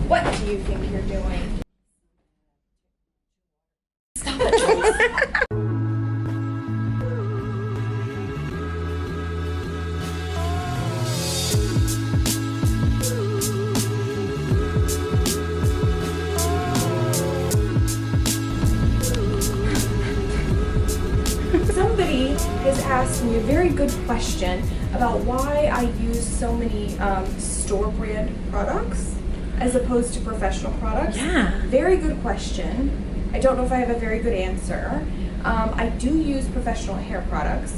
What do you think you're doing? Stop it, Trace. Somebody has asked me a very good question about why I use so many store brand products as opposed to professional products. Yeah. Very good question. I don't know if I have a very good answer. I do use professional hair products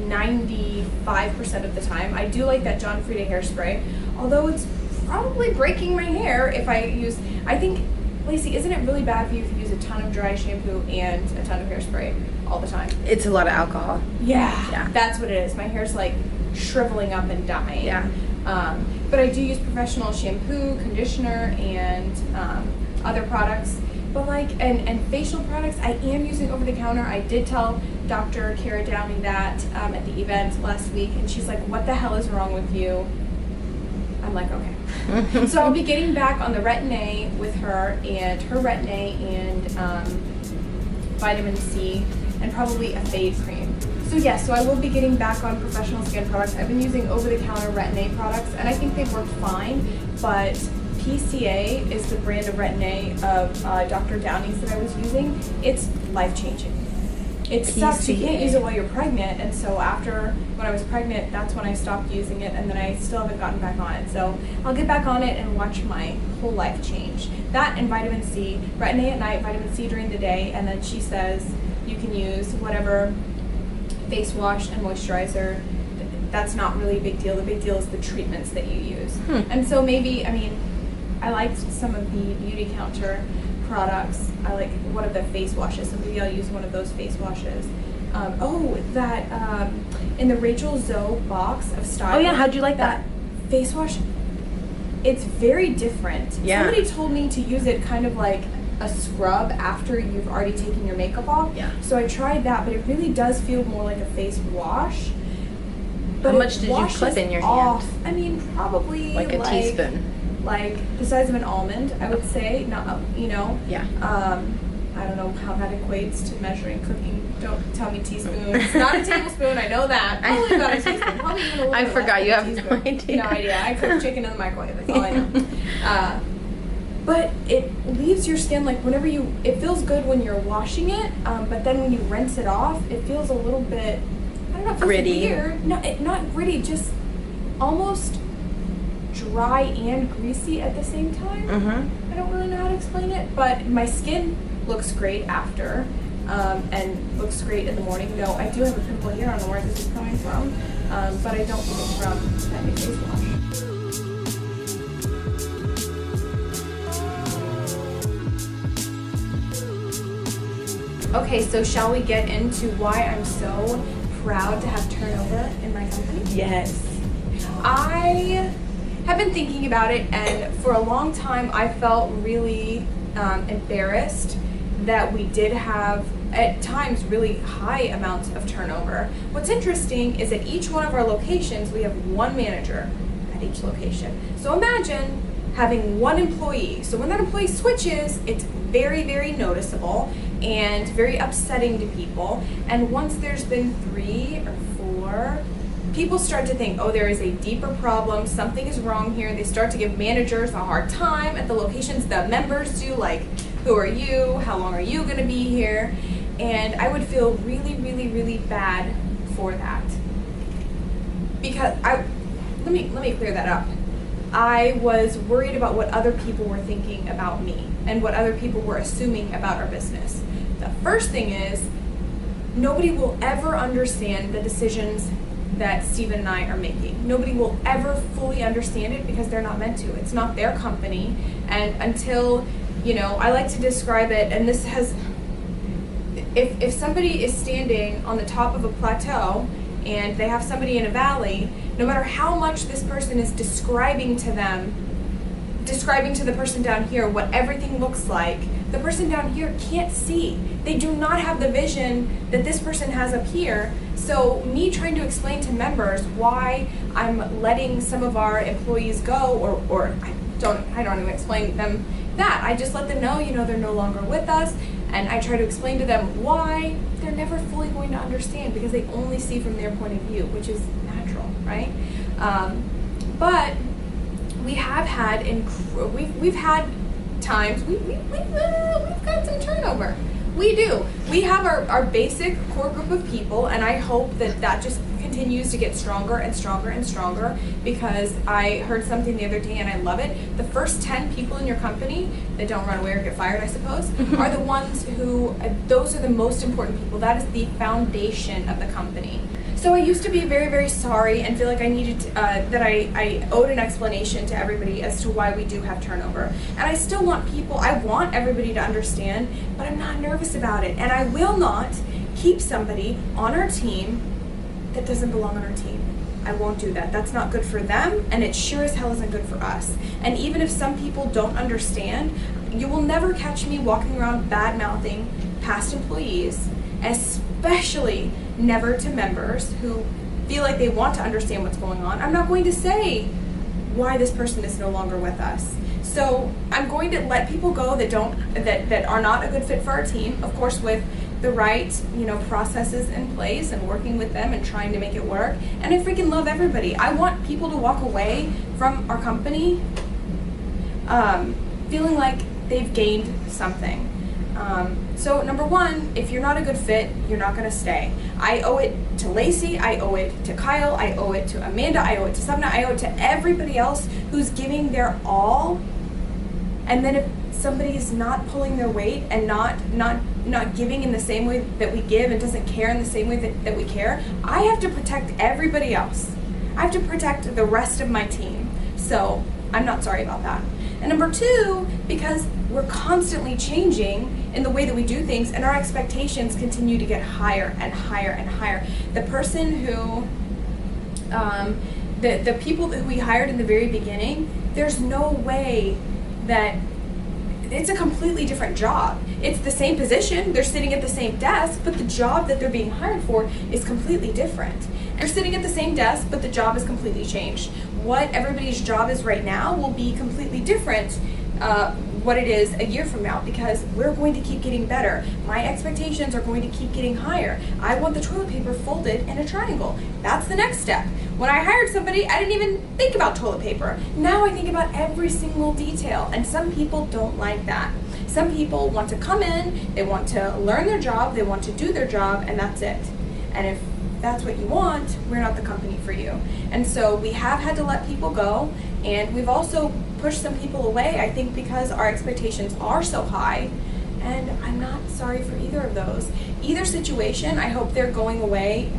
95% of the time. I do like that John Frieda hairspray, although it's probably breaking my hair if I use, I think, Lacey, isn't it really bad for you if you use a ton of dry shampoo and a ton of hairspray all the time? It's a lot of alcohol. Yeah, that's what it is. My hair's like shriveling up and dying. Yeah. But I do use professional shampoo, conditioner, and other products. But like, and facial products, I am using over the counter. I did tell Dr. Kara Downey that at the event last week, and she's like, "What the hell is wrong with you?" I'm like, okay. So I'll be getting back on the Retin-A with her, and her Retin-A and vitamin C, and probably a fade cream. So yes, so I will be getting back on professional skin products. I've been using over-the-counter Retin-A products, and I think they've worked fine, but PCA is the brand of Retin-A of Dr. Downey's that I was using. It's life-changing. It sucks. You can't use it while you're pregnant, and so after, when I was pregnant, that's when I stopped using it, and then I still haven't gotten back on it. So I'll get back on it and watch my whole life change. That and vitamin C, Retin-A at night, vitamin C during the day, and then she says you can use whatever face wash and moisturizer. That's not really a big deal. The big deal is the treatments that you use. And so maybe, I mean, I liked some of the Beauty Counter products. I like one of the face washes, so maybe I'll use one of those face washes. In the Rachel Zoe box of style. Oh yeah, how'd you like that? Face wash, it's very different. Yeah. Somebody told me to use it kind of like a scrub after you've already taken your makeup off. Yeah. So I tried that, but it really does feel more like a face wash. How much did you put in your hand? I mean, probably like a teaspoon. Like the size of an almond, I would say. Not, you know. Yeah. I don't know how that equates to measuring cooking. Don't tell me teaspoons. Not a tablespoon. I know that. Probably about a teaspoon. Probably even a little I bit forgot. less You than a have teaspoon. no idea. No idea. I cook chicken in the microwave. That's all I know. But it leaves your skin like whenever you. It feels good when you're washing it, but then when you rinse it off, it feels a little bit. I don't know. It feels Gritty. weird. No, not gritty. Just almost dry and greasy at the same time. I don't really know how to explain it, but my skin looks great after, and looks great in the morning. No, I do have a pimple here. I don't know where this is coming from, but I don't think it's from that new face wash. Okay, so shall we get into why I'm so proud to have turnover in my company? Yes. I have been thinking about it, and for a long time I felt really embarrassed that we did have at times really high amounts of turnover. What's interesting is at each one of our locations we have one manager at each location. So imagine having one employee. So when that employee switches, it's very, very noticeable and very upsetting to people. And once there's been 3 or 4, people start to think, oh, there is a deeper problem, something is wrong here. They start to give managers a hard time at the locations. The members do, like, who are you? How long are you going to be here? And I would feel really, really, really bad for that. Because let me clear that up. I was worried about what other people were thinking about me and what other people were assuming about our business. The first thing is, nobody will ever understand the decisions that Stephen and I are making. Nobody will ever fully understand it because they're not meant to. It's not their company. And until, you know, I like to describe it, and this has, if somebody is standing on the top of a plateau and they have somebody in a valley, no matter how much this person is describing to the person down here what everything looks like, the person down here can't see. They do not have the vision that this person has up here. So me trying to explain to members why I'm letting some of our employees go, or don't even explain them that. I just let them know, they're no longer with us, and I try to explain to them why. They're never fully going to understand because they only see from their point of view, which is natural, right? But we have had we've had times we've got some turnover. We do. We have our basic core group of people, and I hope that just continues to get stronger and stronger and stronger, because I heard something the other day and I love it. The first 10 people in your company that don't run away or get fired, I suppose, are the ones those are the most important people. That is the foundation of the company. So I used to be very, very sorry and feel like I needed to, that I owed an explanation to everybody as to why we do have turnover. And I still want I want everybody to understand, but I'm not nervous about it. And I will not keep somebody on our team that doesn't belong on our team. I won't do that. That's not good for them, and it sure as hell isn't good for us. And even if some people don't understand, you will never catch me walking around bad-mouthing past employees, especially never to members who feel like they want to understand what's going on. I'm not going to say why this person is no longer with us. So I'm going to let people go that are not a good fit for our team, of course with the right, processes in place and working with them and trying to make it work. And I freaking love everybody. I want people to walk away from our company feeling like they've gained something. So number one, if you're not a good fit, you're not going to stay. I owe it to Lacey, I owe it to Kyle, I owe it to Amanda, I owe it to Suchma, I owe it to everybody else who's giving their all. And then if somebody's not pulling their weight and not giving in the same way that we give and doesn't care in the same way that we care, I have to protect everybody else. I have to protect the rest of my team. So I'm not sorry about that. And number two, because we're constantly changing in the way that we do things, and our expectations continue to get higher and higher and higher. The person who, the people that we hired in the very beginning, there's no way that it's a completely different job. It's the same position, they're sitting at the same desk, but the job that they're being hired for is completely different. They're sitting at the same desk, but the job is completely changed. What everybody's job is right now will be completely different what it is a year from now, because we're going to keep getting better. My expectations are going to keep getting higher. I want the toilet paper folded in a triangle. That's the next step. When I hired somebody, I didn't even think about toilet paper. Now I think about every single detail, and some people don't like that. Some people want to come in, they want to learn their job, they want to do their job, and that's it. And if that's what you want, we're not the company for you. And so we have had to let people go, and we've also pushed some people away, I think, because our expectations are so high, and I'm not sorry for either of those. Either situation, I hope they're going away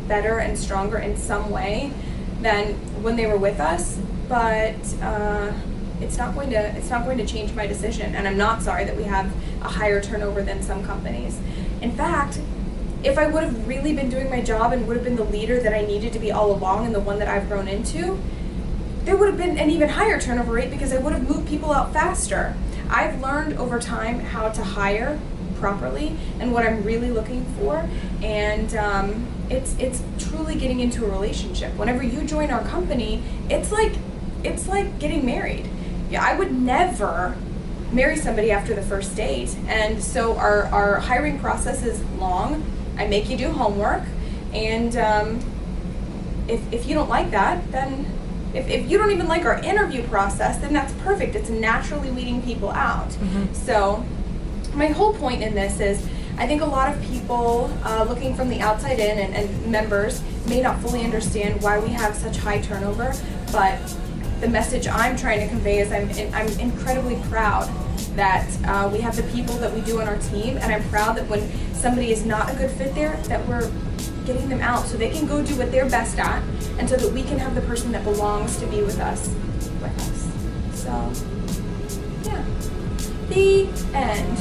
better and stronger in some way than when they were with us, but it's not going to change my decision, and I'm not sorry that we have a higher turnover than some companies. In fact, if I would have really been doing my job and would have been the leader that I needed to be all along and the one that I've grown into, there would have been an even higher turnover rate because I would have moved people out faster. I've learned over time how to hire properly and what I'm really looking for, and it's truly getting into a relationship. Whenever you join our company, it's like getting married. Yeah, I would never marry somebody after the first date, and so our hiring process is long. I make you do homework, and if you don't like that, then if you don't even like our interview process, then that's perfect. It's naturally weeding people out. Mm-hmm. So my whole point in this is, I think a lot of people looking from the outside in and members may not fully understand why we have such high turnover, but the message I'm trying to convey is I'm incredibly proud that we have the people that we do on our team, and I'm proud that when somebody is not a good fit there, that we're getting them out so they can go do what they're best at, and so that we can have the person that belongs to be with us. So, yeah. The end.